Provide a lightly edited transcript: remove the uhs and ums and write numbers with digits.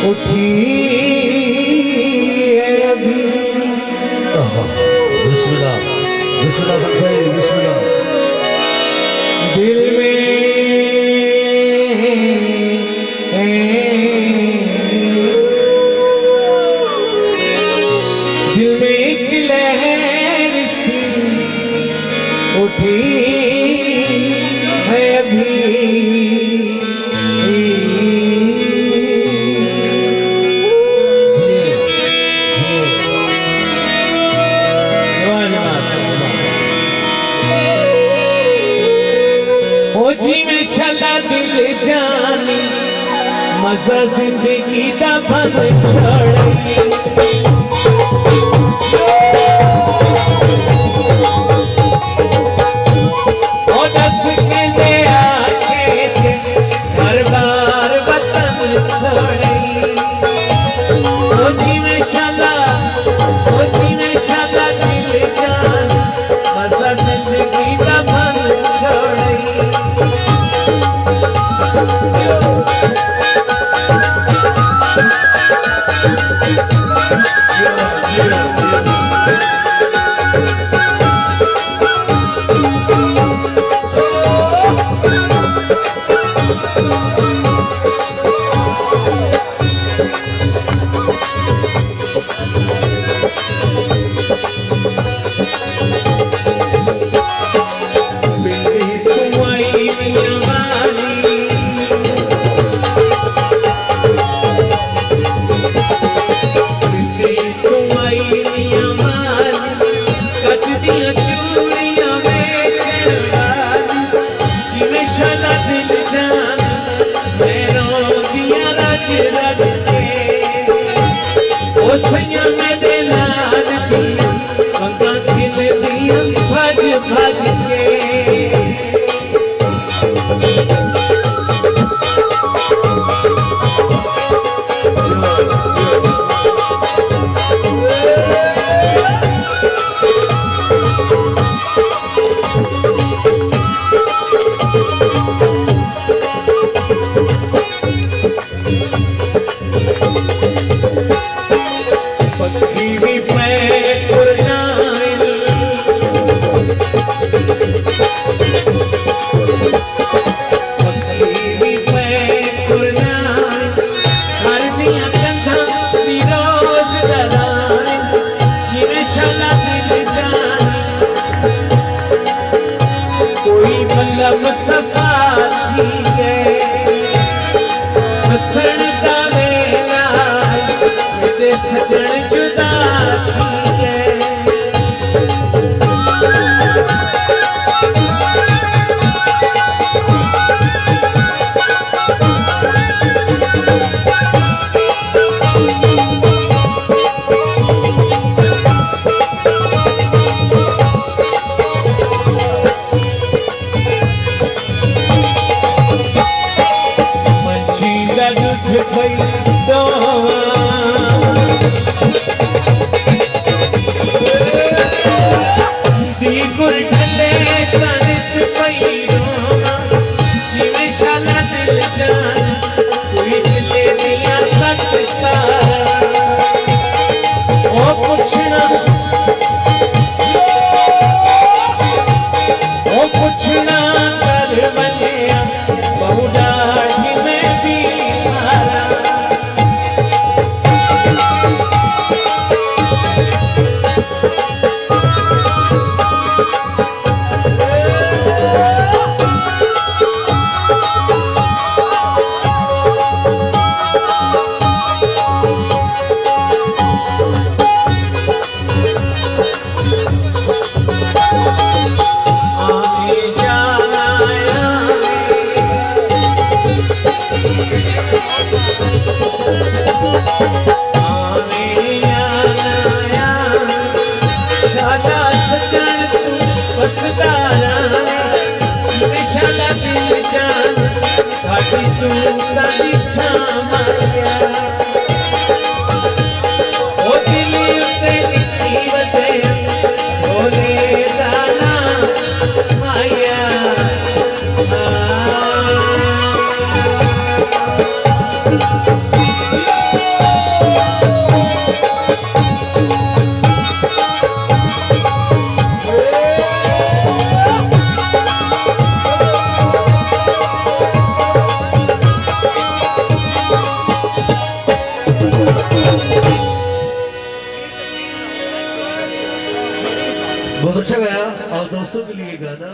उठी है अभी। बिस्मिल्लाह बिस्मिल्लाह बिस्मिल्लाह। दिल में एक लहर सी उठी है अभी। जी में शला दिल जानी मजा जिंदगी दा बन छोड़ी। ओ दस के दे आके हर बार वतन छोड़ी। ओ जी में शला दिल जानी मजा जिंदगी दा बन छोड़ी। सैया मेरे लाल दी पंगा खिल दिया भज भज के। हसण दा वेला मेरे सजन जुदा थी गए। शाला दिल जान घाटी तू तदी छामाया ओ दिल उते लिखी वते बोले दाना माया अच्छा गया। और दोस्तों के लिए गाना